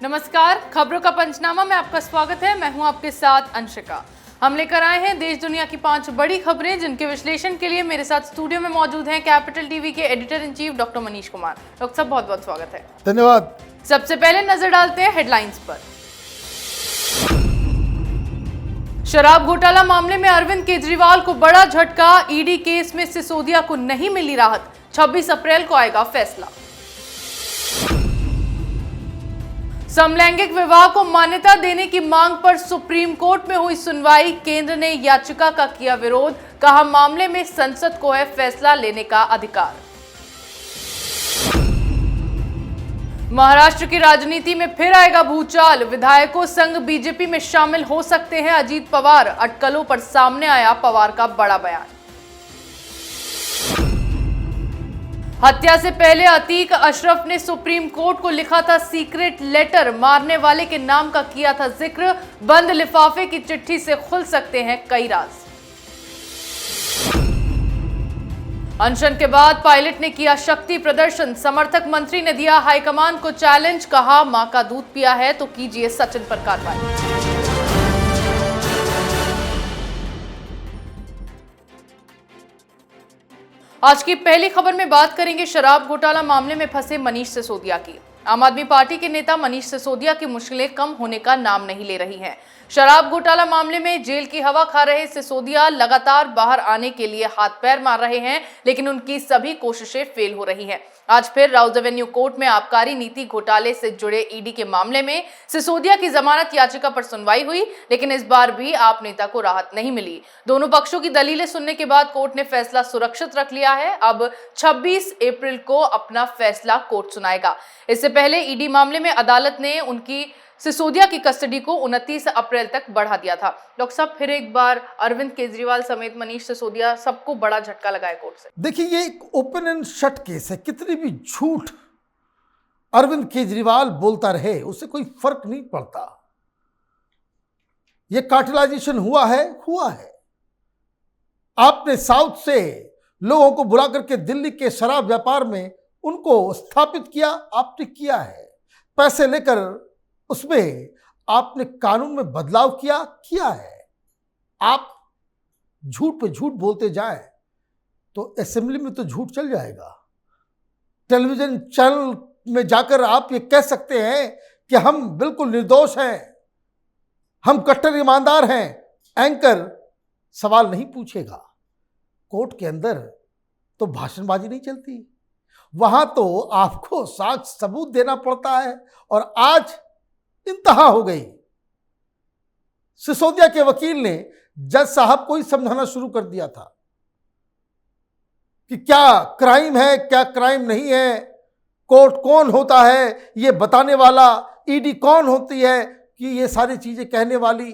नमस्कार, खबरों का पंचनामा में आपका स्वागत है। मैं हूं आपके साथ अंशिका। हम लेकर आए हैं देश दुनिया की 5 बड़ी खबरें, जिनके विश्लेषण के लिए मेरे साथ स्टूडियो में मौजूद हैं कैपिटल टीवी के editor in chief doctor Manish Kumar. Doctor साहब, बहुत बहुत स्वागत है। धन्यवाद। सबसे पहले नजर डालते हैं हेडलाइंस पर। शराब घोटाला मामले में अरविंद केजरीवाल को बड़ा झटका। ईडी केस में सिसोदिया को नहीं मिली राहत। 26 अप्रैल को आएगा फैसला। समलैंगिक विवाह को मान्यता देने की मांग पर सुप्रीम कोर्ट में हुई सुनवाई। केंद्र ने याचिका का किया विरोध। कहा, मामले में संसद को है फैसला लेने का अधिकार। महाराष्ट्र की राजनीति में फिर आएगा भूचाल। विधायकों संग बीजेपी में शामिल हो सकते हैं अजीत पवार। अटकलों पर सामने आया पवार का बड़ा बयान। हत्या से पहले अतीक अशरफ ने सुप्रीम कोर्ट को लिखा था सीक्रेट लेटर। मारने वाले के नाम का किया था जिक्र। बंद लिफाफे की चिट्ठी से खुल सकते हैं कई राज। अनशन के बाद पायलट ने किया शक्ति प्रदर्शन। समर्थक मंत्री ने दिया हाईकमान को चैलेंज। कहा, मां का दूध पिया है तो कीजिए सचिन पर कार्रवाई। आज की पहली खबर में बात करेंगे शराब घोटाला मामले में फंसे मनीष सिसोदिया की। आम आदमी पार्टी के नेता मनीष सिसोदिया की मुश्किलें कम होने का नाम नहीं ले रही हैं। शराब घोटाला मामले में जेल की हवा खा रहे सिसोदिया लगातार बाहर आने के लिए हाथ पैर मार रहे हैं, लेकिन उनकी सभी कोशिशें फेल हो रही हैं। आज फिर राउज एवेन्यू कोर्ट में आबकारी नीति घोटाले से जुड़े ईडी के मामले में सिसोदिया की जमानत याचिका पर सुनवाई हुई, लेकिन इस बार भी आप नेता को राहत नहीं मिली। दोनों पक्षों की दलीलें सुनने के बाद कोर्ट ने फैसला सुरक्षित रख लिया है। अब 26 अप्रैल को अपना फैसला कोर्ट सुनाएगा। इससे पहले ईडी मामले में अदालत ने उनकी सिसोदिया की कस्टडी को 29 अप्रैल तक बढ़ा दिया था। डॉक्टर साहब, फिर एक बार अरविंद केजरीवाल समेत मनीष सिसोदिया सबको बड़ा झटका लगा है कोर्ट से। देखिए, ये एक ओपन एंड शट केस है। कितनी भी झूठ अरविंद केजरीवाल बोलता रहे, उससे कोई फर्क नहीं पड़ता। ये कार्टेलाइजेशन हुआ है। आपने साउथ से लोगों को बुला करके दिल्ली के शराब व्यापार में उनको स्थापित किया। आपने किया है। पैसे लेकर उसमें आपने कानून में बदलाव किया है। आप झूठ पे झूठ बोलते जाएं तो असेंबली में तो झूठ चल जाएगा। टेलीविजन चैनल में जाकर आप ये कह सकते हैं कि हम बिल्कुल निर्दोष हैं, हम कट्टर ईमानदार हैं। एंकर सवाल नहीं पूछेगा। कोर्ट के अंदर तो भाषणबाजी नहीं चलती, वहां तो आपको साक्ष्य सबूत देना पड़ता है। और आज इंतहा हो गई। सिसोदिया के वकील ने जज साहब को ही समझाना शुरू कर दिया था कि क्या क्राइम है, क्या क्राइम नहीं है, कोर्ट कौन होता है ये बताने वाला, ईडी कौन होती है कि ये सारी चीजें कहने वाली।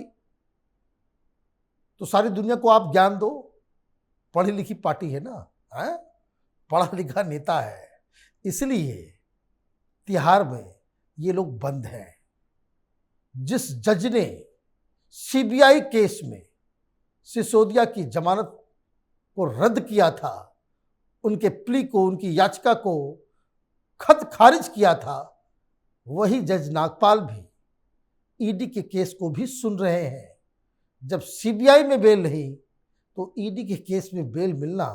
तो सारी दुनिया को आप ज्ञान दो। पढ़ी लिखी पार्टी है ना, है? पढ़ा लिखा नेता है, इसलिए तिहाड़ में ये लोग बंद हैं। जिस जज ने सीबीआई केस में सिसोदिया की जमानत को रद्द किया था, उनके प्ली को, उनकी याचिका को खत खारिज किया था, वही जज नागपाल भी ईडी के केस को भी सुन रहे हैं। जब सीबीआई में बेल रही तो ईडी के केस में बेल मिलना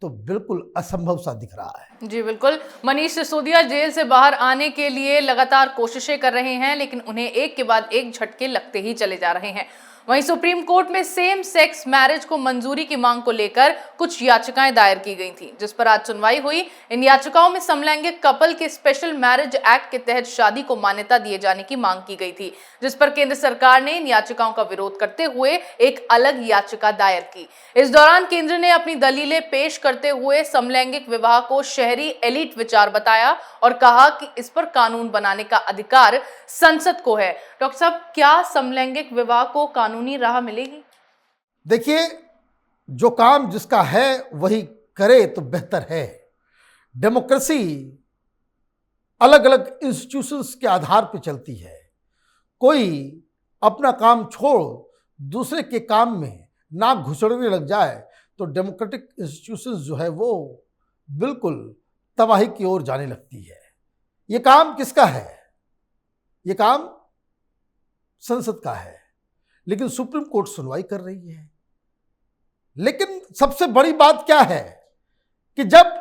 तो बिल्कुल असंभव सा दिख रहा है। जी बिल्कुल। मनीष सिसोदिया जेल से बाहर आने के लिए लगातार कोशिशें कर रहे हैं, लेकिन उन्हें एक के बाद एक झटके लगते ही चले जा रहे हैं। वहीं सुप्रीम कोर्ट में सेम सेक्स मैरिज को मंजूरी की मांग को लेकर कुछ याचिकाएं दायर की गई थी, जिस पर आज सुनवाई हुई। इन याचिकाओं में समलैंगिक कपल के स्पेशल मैरिज एक्ट के तहत शादी को मान्यता दिए जाने की मांग की गई थी, जिस पर केंद्र सरकार ने इन याचिकाओं का विरोध करते हुए एक अलग याचिका दायर की। इस दौरान केंद्र ने अपनी दलीलें पेश करते हुए समलैंगिक विवाह को शहरी एलिट विचार बताया और कहा कि इस पर कानून बनाने का अधिकार संसद को है। डॉक्टर साहब, क्या समलैंगिक विवाह को कानूनी राह मिलेगी? देखिए, जो काम जिसका है वही करे तो बेहतर है। डेमोक्रेसी अलग अलग इंस्टीट्यूशंस के आधार पर चलती है। कोई अपना काम छोड़ दूसरे के काम में नाक घुसड़ने लग जाए तो डेमोक्रेटिक इंस्टीट्यूशंस जो है वो बिल्कुल तबाही की ओर जाने लगती है। ये काम किसका है? ये काम संसद का है, लेकिन सुप्रीम कोर्ट सुनवाई कर रही है। लेकिन सबसे बड़ी बात क्या है कि जब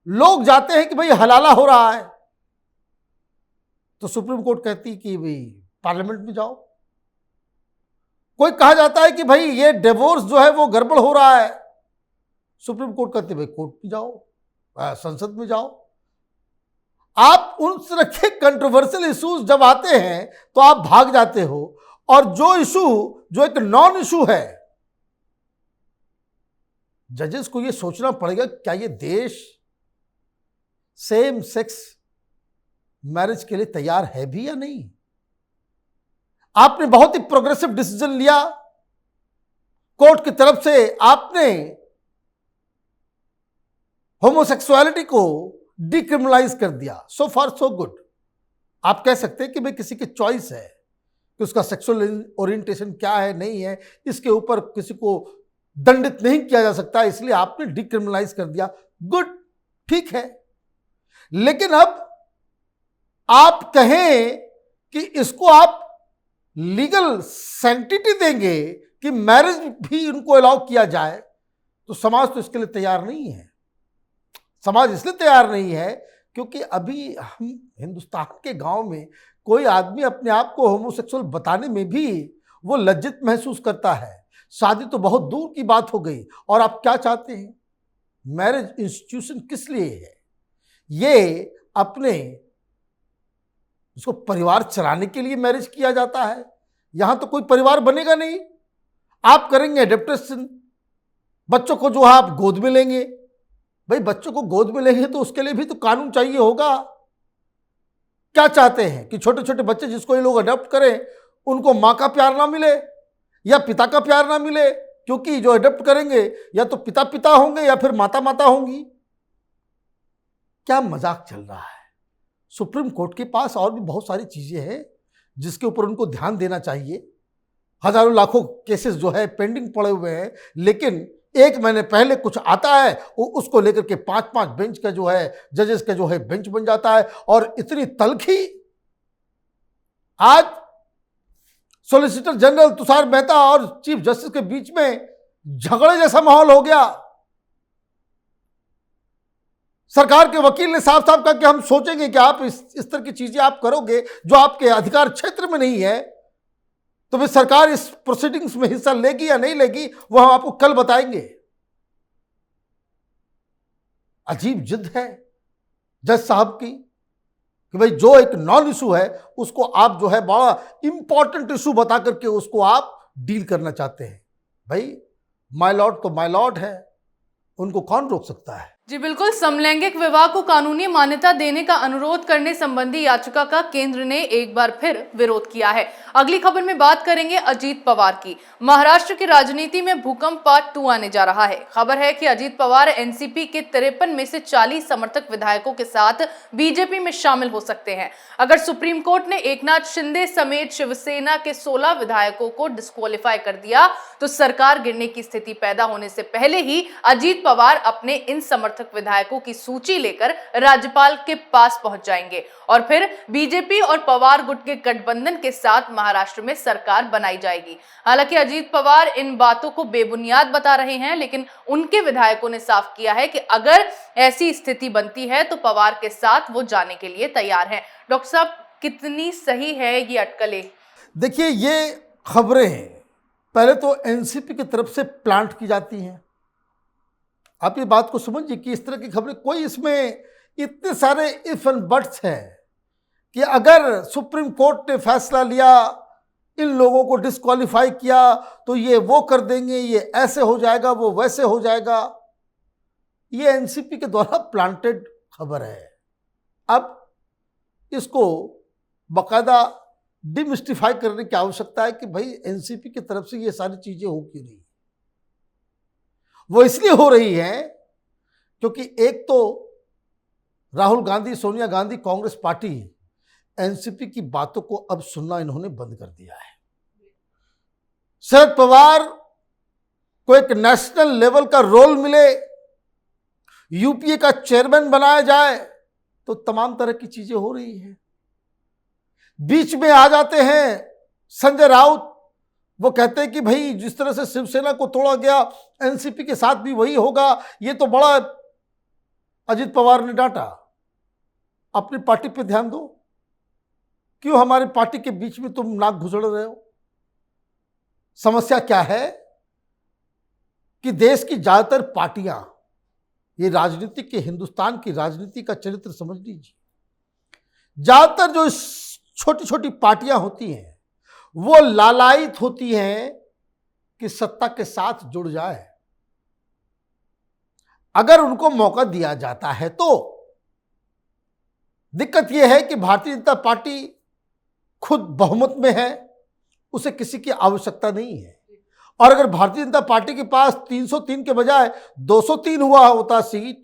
लोग जाते हैं कि भाई हलाला हो रहा है, तो सुप्रीम कोर्ट कहती कि भाई पार्लियामेंट में जाओ। कोई कहा जाता है कि भाई ये डिवोर्स जो है वो गड़बड़ हो रहा है, सुप्रीम कोर्ट कहती भाई कोर्ट में जाओ, संसद में जाओ। आप उन तरह के कंट्रोवर्शियल इश्यूज जब आते हैं तो आप भाग जाते हो, और जो इशू जो एक नॉन इशू है, जजेस को यह सोचना पड़ेगा क्या ये देश सेम सेक्स मैरिज के लिए तैयार है भी या नहीं। आपने बहुत ही प्रोग्रेसिव डिसीजन लिया, कोर्ट की तरफ से आपने होमोसेक्सुअलिटी को डिक्रिमिनलाइज कर दिया, सो फार सो गुड। आप कह सकते हैं कि भाई किसी की चॉइस है कि उसका सेक्सुअल ओरिएंटेशन क्या है, नहीं है, इसके ऊपर किसी को दंडित नहीं किया जा सकता, इसलिए आपने डिक्रिमिनलाइज कर दिया, गुड, ठीक है। लेकिन अब आप कहें कि इसको आप लीगल सैंक्टिटी देंगे कि मैरिज भी उनको अलाउ किया जाए, तो समाज तो इसके लिए तैयार नहीं है। समाज इसलिए तैयार नहीं है क्योंकि अभी हम हिंदुस्तान के गांव में कोई आदमी अपने आप को होमोसेक्सुअल बताने में भी वो लज्जित महसूस करता है। शादी तो बहुत दूर की बात हो गई। और आप क्या चाहते हैं? मैरिज इंस्टीट्यूशन किस लिए है? ये अपने इसको परिवार चलाने के लिए मैरिज किया जाता है। यहां तो कोई परिवार बनेगा नहीं। आप करेंगे एडेप्टेशन, बच्चों को जो है आप गोद में लेंगे। भाई बच्चों को गोद में लेंगे तो उसके लिए भी तो कानून चाहिए होगा। क्या चाहते हैं कि छोटे छोटे बच्चे जिसको ये लोग अडॉप्ट करें उनको माँ का प्यार ना मिले या पिता का प्यार ना मिले? क्योंकि जो अडॉप्ट करेंगे या तो पिता पिता होंगे या फिर माता माता होंगी। क्या मजाक चल रहा है? सुप्रीम कोर्ट के पास और भी बहुत सारी चीजें हैं जिसके ऊपर उनको ध्यान देना चाहिए। हजारों लाखों केसेस जो है पेंडिंग पड़े हुए हैं, लेकिन एक महीने पहले कुछ आता है उसको लेकर के 5-5 बेंच का जो है जजेस का जो है बेंच बन जाता है। और इतनी तलखी, आज सॉलिसिटर जनरल तुषार मेहता और चीफ जस्टिस के बीच में झगड़े जैसा माहौल हो गया। सरकार के वकील ने साफ साफ कहा कि हम सोचेंगे कि आप इस तरह की चीजें आप करोगे जो आपके अधिकार क्षेत्र में नहीं है, तो फिर सरकार इस प्रोसीडिंग्स में हिस्सा लेगी या नहीं लेगी वो हम आपको कल बताएंगे। अजीब जिद है जज साहब की कि भाई जो एक नॉन इशू है उसको आप जो है बड़ा इंपॉर्टेंट इशू बता करके उसको आप डील करना चाहते हैं। भाई माय लॉर्ड तो माय लॉर्ड है, उनको कौन रोक सकता है? जी बिल्कुल, समलैंगिक विवाह को कानूनी मान्यता देने का अनुरोध करने संबंधी याचिका का केंद्र ने एक बार फिर विरोध किया है। अगली खबर में बात करेंगे अजीत पवार की। महाराष्ट्र की राजनीति में भूकंप पार्ट 2 आने जा रहा है। खबर है कि अजीत पवार एनसीपी के 53 में से 40 समर्थक विधायकों के साथ बीजेपी में शामिल हो सकते हैं। अगर सुप्रीम कोर्ट ने एकनाथ शिंदे समेत शिवसेना के 16 विधायकों को डिस्क्वालीफाई कर दिया तो सरकार गिरने की स्थिति पैदा होने से पहले ही अजीत पवार अपने इन समर्थक विधायकों की सूची लेकर राज्यपाल के पास पहुंच जाएंगे और फिर बीजेपी और पवार गुट के गठबंधन के साथ महाराष्ट्र में सरकार बनाई जाएगी। हालांकि अजीत पवार इन बातों को बेबुनियाद बता रहे हैं, लेकिन उनके विधायकों ने साफ किया है कि अगर ऐसी स्थिति बनती है तो पवार के साथ वो जाने के लिए तैयार हैं। डॉक्टर साहब, कितनी सही है ये अटकलें? देखिए, ये खबरें पहले तो एनसीपी की तरफ से प्लांट की जाती हैं। आप ये बात को समझिए कि इस तरह की खबरें, कोई इसमें इतने सारे इफ एंड बट्स हैं कि अगर सुप्रीम कोर्ट ने फैसला लिया, इन लोगों को डिस्क्वालीफाई किया तो ये वो कर देंगे, ये ऐसे हो जाएगा, वो वैसे हो जाएगा। ये एनसीपी के द्वारा प्लांटेड खबर है। अब इसको बाकायदा डिमिस्टिफाई करने की आवश्यकता है कि भाई एनसीपी की तरफ से ये सारी चीजें हो क्यों रही। वो इसलिए हो रही है क्योंकि एक तो राहुल गांधी, सोनिया गांधी, कांग्रेस पार्टी एनसीपी की बातों को अब सुनना इन्होंने बंद कर दिया है। शरद पवार को एक नेशनल लेवल का रोल मिले, यूपीए का चेयरमैन बनाया जाए, तो तमाम तरह की चीजें हो रही हैं। बीच में आ जाते हैं संजय राउत। वो कहते हैं कि भाई जिस तरह से शिवसेना को तोड़ा गया एनसीपी के साथ भी वही होगा। ये तो बड़ा अजित पवार ने डांटा। अपनी पार्टी पे ध्यान दो, क्यों हमारी पार्टी के बीच में तुम नाक घुसड़ रहे हो? समस्या क्या है कि देश की ज्यादातर पार्टियां, ये राजनीति के हिंदुस्तान की राजनीति का चरित्र समझ लीजिए, ज्यादातर जो छोटी छोटी पार्टियां होती हैं वो लालायित होती हैं कि सत्ता के साथ जुड़ जाए। अगर उनको मौका दिया जाता है तो दिक्कत यह है कि भारतीय जनता पार्टी खुद बहुमत में है, उसे किसी की आवश्यकता नहीं है। और अगर भारतीय जनता पार्टी के पास 303 के बजाय 203 हुआ होता सीट,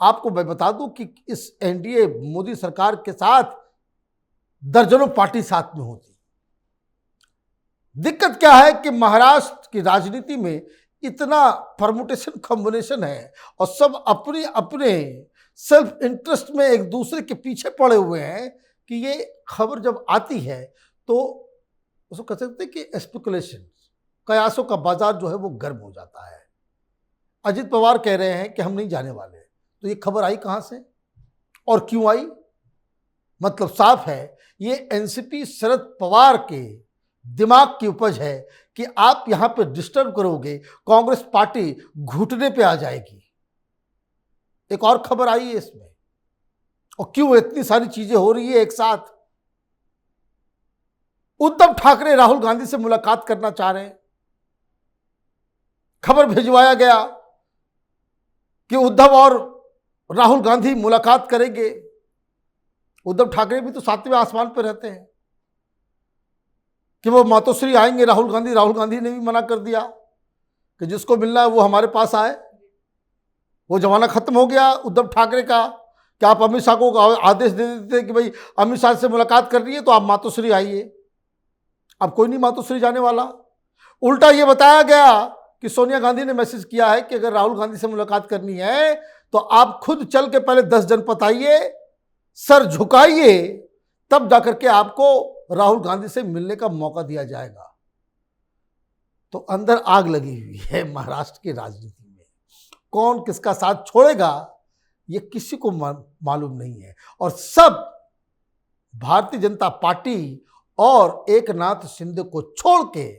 आपको मैं बता दूं कि इस एनडीए मोदी सरकार के साथ दर्जनों पार्टी साथ में होती। दिक्कत क्या है कि महाराष्ट्र की राजनीति में इतना परमुटेशन कॉम्बिनेशन है और सब अपने अपने सेल्फ इंटरेस्ट में एक दूसरे के पीछे पड़े हुए हैं कि ये खबर जब आती है तो उसको कह सकते हैं कि स्पेकुलेशन, कयासों का बाजार जो है वो गर्म हो जाता है। अजित पवार कह रहे हैं कि हम नहीं जाने वाले, तो ये खबर आई कहां से और क्यों आई? मतलब साफ है, ये एनसीपी शरद पवार के दिमाग की उपज है कि आप यहां पे डिस्टर्ब करोगे, कांग्रेस पार्टी घुटने पे आ जाएगी। एक और खबर आई है इसमें, और क्यों इतनी सारी चीजें हो रही है एक साथ। उद्धव ठाकरे राहुल गांधी से मुलाकात करना चाह रहे हैं। खबर भिजवाया गया कि उद्धव और राहुल गांधी मुलाकात करेंगे। उद्धव ठाकरे भी तो 7वें आसमान पर रहते हैं कि वो मातोश्री आएंगे राहुल गांधी ने भी मना कर दिया कि जिसको मिलना है वो हमारे पास आए। वो जमाना खत्म हो गया उद्धव ठाकरे का कि आप अमित शाह को आदेश दे देते कि भाई अमित शाह से मुलाकात करनी है तो आप मातोश्री आइए। अब कोई नहीं मातोश्री जाने वाला। उल्टा ये बताया गया कि सोनिया गांधी ने मैसेज किया है कि अगर राहुल गांधी से मुलाकात करनी है तो आप खुद चल के पहले 10 जनपद आइए, सर झुकाइए, तब जाकर के आपको राहुल गांधी से मिलने का मौका दिया जाएगा। तो अंदर आग लगी हुई है महाराष्ट्र की राजनीति में। कौन किसका साथ छोड़ेगा ये किसी को मालूम नहीं है। और सब भारतीय जनता पार्टी और एकनाथ शिंदे को छोड़ के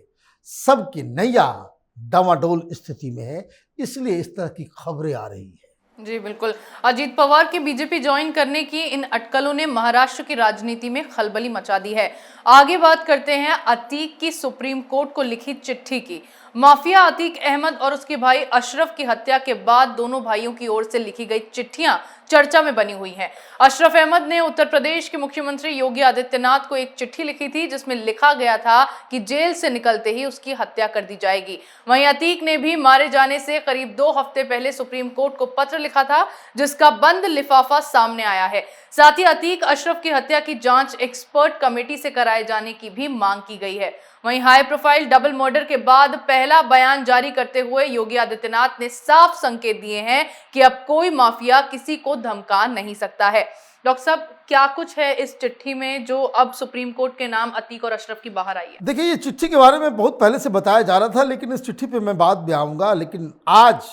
सबकी नैया डामाडोल स्थिति में है, इसलिए इस तरह की खबरें आ रही है। जी बिल्कुल। अजीत पवार के बीजेपी ज्वाइन करने की इन अटकलों ने महाराष्ट्र की राजनीति में खलबली मचा दी है। आगे बात करते हैं अतीक की सुप्रीम कोर्ट को लिखी चिट्ठी की। माफिया अतीक अहमद और उसके भाई अशरफ की हत्या के बाद दोनों भाइयों की ओर से लिखी गई चिट्ठियां चर्चा में बनी हुई हैं। अशरफ अहमद ने उत्तर प्रदेश के मुख्यमंत्री योगी आदित्यनाथ को एक चिट्ठी लिखी थी जिसमें लिखा गया था कि जेल से निकलते ही उसकी हत्या कर दी जाएगी। वहीं अतीक ने भी मारे जाने से करीब 2 हफ्ते पहले सुप्रीम कोर्ट को पत्र लिखा था जिसका बंद लिफाफा सामने आया है। साथ ही अतीक अशरफ की हत्या की जांच एक्सपर्ट कमेटी से कराए जाने की भी मांग की गई है। वहीं हाई प्रोफाइल डबल मर्डर के बाद पहला बयान जारी करते हुए योगी आदित्यनाथ ने साफ संकेत दिए हैं कि अब कोई माफिया किसी को धमका नहीं सकता है। डॉक्टर साहब, क्या कुछ है इस चिट्ठी में जो अब सुप्रीम कोर्ट के नाम अतीक और अशरफ की बाहर आई है? देखिए, ये चिट्ठी के बारे में बहुत पहले से बताया जा रहा था, लेकिन इस चिट्ठी पे मैं बाद में आऊंगा। लेकिन आज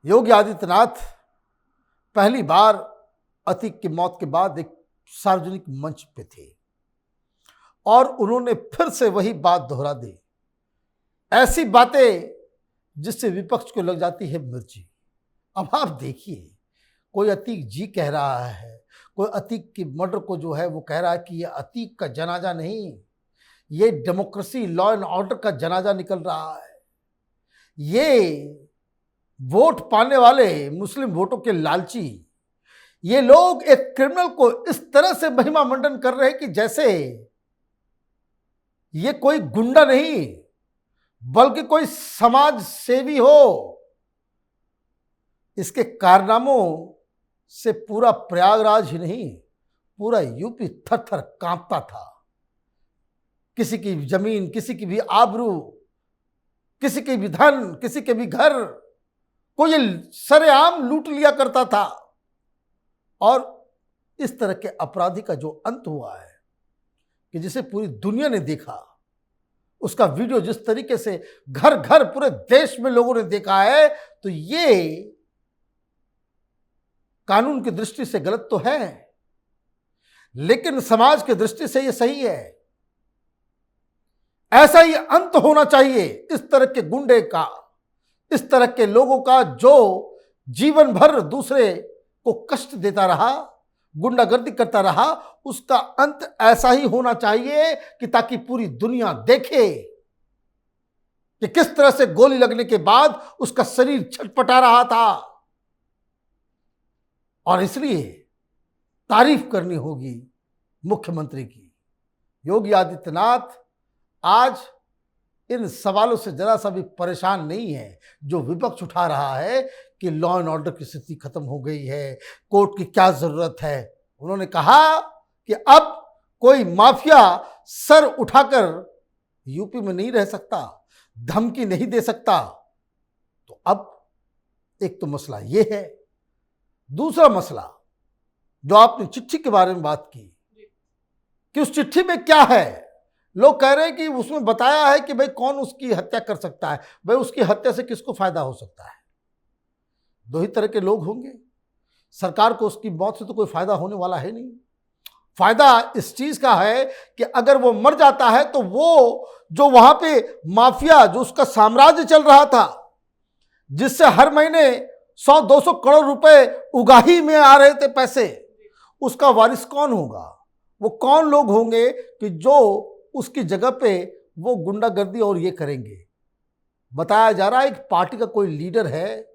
योगी आदित्यनाथ पहली बार अतीक की मौत के बाद एक सार्वजनिक मंच पे थे और उन्होंने फिर से वही बात दोहरा दी। ऐसी बातें जिससे विपक्ष को लग जाती है मिर्ची। अब आप देखिए, कोई अतीक जी कह रहा है, कोई अतीक की मर्डर को जो है वो कह रहा है कि ये अतीक का जनाजा नहीं, ये डेमोक्रेसी लॉ एंड ऑर्डर का जनाजा निकल रहा है। ये वोट पाने वाले मुस्लिम वोटों के लालची ये लोग एक क्रिमिनल को इस तरह से महिमा मंडन कर रहे हैं कि जैसे ये कोई गुंडा नहीं बल्कि कोई समाज सेवी हो। इसके कारनामों से पूरा प्रयागराज ही नहीं, पूरा यूपी थर थर कांपता था। किसी की जमीन, किसी की भी आबरू, किसी के भी धन, किसी के भी घर को ये सरेआम लूट लिया करता था। और इस तरह के अपराधी का जो अंत हुआ है कि जिसे पूरी दुनिया ने देखा, उसका वीडियो जिस तरीके से घर घर पूरे देश में लोगों ने देखा है, तो ये कानून की दृष्टि से गलत तो है, लेकिन समाज की दृष्टि से ये सही है। ऐसा ही अंत होना चाहिए इस तरह के गुंडे का, इस तरह के लोगों का जो जीवन भर दूसरे को कष्ट देता रहा, गुंडागर्दी करता रहा। उसका अंत ऐसा ही होना चाहिए कि ताकि पूरी दुनिया देखे कि किस तरह से गोली लगने के बाद उसका शरीर छटपटा रहा था। और इसलिए तारीफ करनी होगी मुख्यमंत्री की। योगी आदित्यनाथ आज इन सवालों से जरा सा भी परेशान नहीं है जो विपक्ष उठा रहा है कि लॉ एंड ऑर्डर की स्थिति खत्म हो गई है, कोर्ट की क्या जरूरत है। उन्होंने कहा कि अब कोई माफिया सर उठाकर यूपी में नहीं रह सकता, धमकी नहीं दे सकता। तो अब एक तो मसला ये है। दूसरा मसला जो आपने चिट्ठी के बारे में बात की कि उस चिट्ठी में क्या है। लोग कह रहे हैं कि उसमें बताया है कि भाई कौन उसकी हत्या कर सकता है। भाई उसकी हत्या से किसको फायदा हो सकता है? दो ही तरह के लोग होंगे। सरकार को उसकी मौत से तो कोई फायदा होने वाला है नहीं। फायदा इस चीज का है कि अगर वो मर जाता है तो वो जो वहां पे माफिया, जो उसका साम्राज्य चल रहा था, जिससे हर महीने 100-200 करोड़ रुपए उगाही में आ रहे थे पैसे, उसका वारिस कौन होगा? वो कौन लोग होंगे कि जो उसकी जगह पे वो गुंडागर्दी और ये करेंगे? बताया जा रहा है एक पार्टी का कोई लीडर है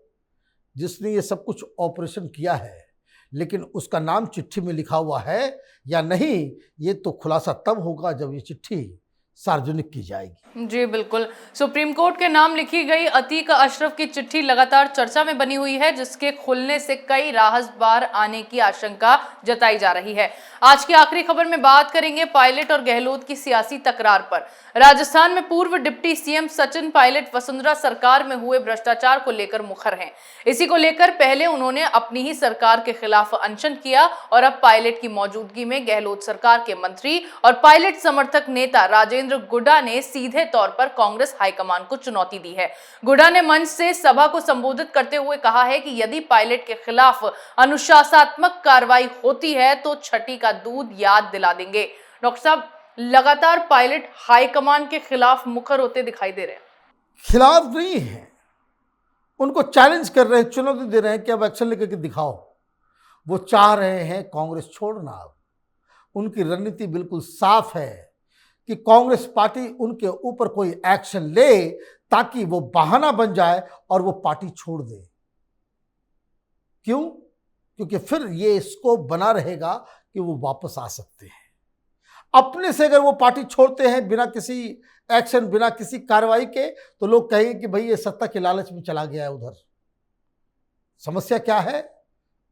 जिसने ये सब कुछ ऑपरेशन किया है, लेकिन उसका नाम चिट्ठी में लिखा हुआ है या नहीं, ये तो खुलासा तब होगा जब ये चिट्ठी सार्वजनिक की जाएगी। जी बिल्कुल। सुप्रीम कोर्ट के नाम लिखी गई अतीक अशरफ की चिट्ठी लगातार चर्चा में बनी हुई है, जिसके खुलने से कई राहतबार आने की आशंका जताई जा रही है। आज की आखिरी खबर में बात करेंगे पायलट और गहलोत की सियासी तकरार पर। राजस्थान में पूर्व डिप्टी सीएम सचिन पायलट वसुंधरा सरकार में हुए भ्रष्टाचार को लेकर मुखर हैं। इसी को लेकर पहले उन्होंने अपनी ही सरकार के खिलाफ अनशन किया और अब पायलट की मौजूदगी में गहलोत सरकार के मंत्री और पायलट समर्थक नेता राजेंद्र गुड्डा ने सीधे तौर पर कांग्रेस हाईकमान को चुनौती दी है। गुड्डा ने मंच से सभा को संबोधित करते हुए कहा है कि यदि पायलट के खिलाफ अनुशासनात्मक कार्रवाई होती है तो छठी का दूध याद दिला देंगे। डॉक्टर साहब, लगातार पायलट हाईकमान के खिलाफ मुखर होते दिखाई दे रहे हैं। खिलाफ नहीं है, उनको चैलेंज कर रहे हैं, चुनौती दे रहे हैं कि अब एक्शन लेकर के दिखाओ। वो चाह रहे हैं कांग्रेस छोड़ना। अब उनकी रणनीति बिल्कुल साफ है कि कांग्रेस पार्टी उनके ऊपर कोई एक्शन ले ताकि वो बहाना बन जाए और वो पार्टी छोड़ दे। क्यों? क्योंकि फिर ये स्कोप बना रहेगा कि वो वापस आ सकते हैं। अपने से अगर वो पार्टी छोड़ते हैं बिना किसी एक्शन, बिना किसी कार्रवाई के, तो लोग कहेंगे कि भाई ये सत्ता के लालच में चला गया है उधर। समस्या क्या है?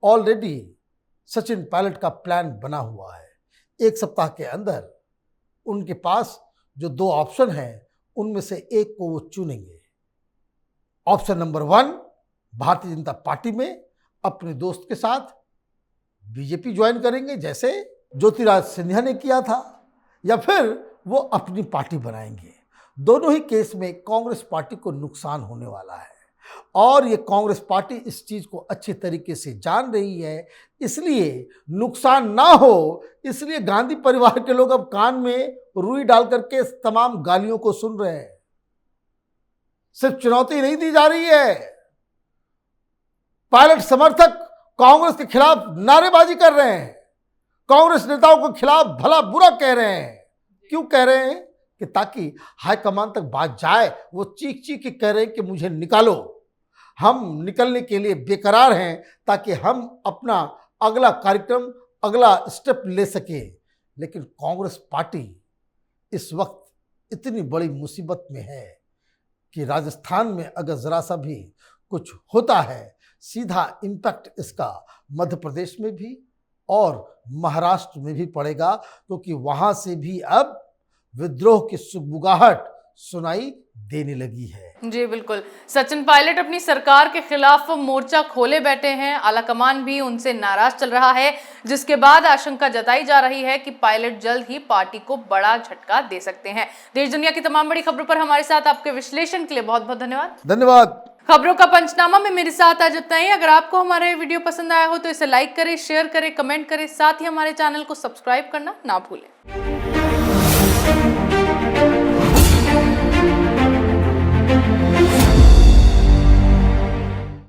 ऑलरेडी सचिन पायलट का प्लान बना हुआ है। एक सप्ताह के अंदर उनके पास जो दो ऑप्शन हैं उनमें से एक को वो चुनेंगे। Option number 1, Bharatiya Janata party में अपने दोस्त के साथ बीजेपी ज्वाइन करेंगे जैसे ज्योतिराज सिंधिया ने किया था, या फिर वो अपनी पार्टी बनाएंगे। दोनों ही केस में कांग्रेस पार्टी को नुकसान होने वाला है और ये कांग्रेस पार्टी इस चीज को अच्छी तरीके से जान रही है। इसलिए नुकसान ना हो, इसलिए गांधी परिवार के लोग अब कान में रुई डाल करके तमाम गालियों को सुन रहे हैं। सिर्फ चुनौती नहीं दी जा रही है, पायलट समर्थक कांग्रेस के खिलाफ नारेबाजी कर रहे हैं, कांग्रेस नेताओं के खिलाफ भला बुरा कह रहे हैं। क्यों कह रहे हैं? कि ताकि हाईकमान तक बात जाए। वो चीख चीख के कह रहे हैं कि मुझे निकालो, हम निकलने के लिए बेकरार हैं ताकि हम अपना अगला कार्यक्रम, अगला स्टेप ले सके। लेकिन कांग्रेस पार्टी इस वक्त इतनी बड़ी मुसीबत में है कि राजस्थान में अगर जरा सा भी कुछ होता है, सीधा इम्पैक्ट इसका मध्य प्रदेश में भी और महाराष्ट्र में भी पड़ेगा, क्योंकि वहां से भी अब विद्रोह की सुगबुगाहट सुनाई देने लगी है। जी बिल्कुल, सचिन पायलट अपनी सरकार के खिलाफ मोर्चा खोले बैठे हैं। आलाकमान भी उनसे नाराज चल रहा है, जिसके बाद आशंका जताई जा रही है कि पायलट जल्द ही पार्टी को बड़ा झटका दे सकते हैं। देश दुनिया की तमाम बड़ी खबरों पर हमारे साथ आपके विश्लेषण के लिए बहुत बहुत धन्यवाद। धन्यवाद। खबरों का पंचनामा में मेरे साथ आज इतना ही। अगर आपको हमारा ये वीडियो पसंद आया हो तो इसे लाइक करें, शेयर करें, कमेंट करें, साथ ही हमारे चैनल को सब्सक्राइब करना ना भूलें।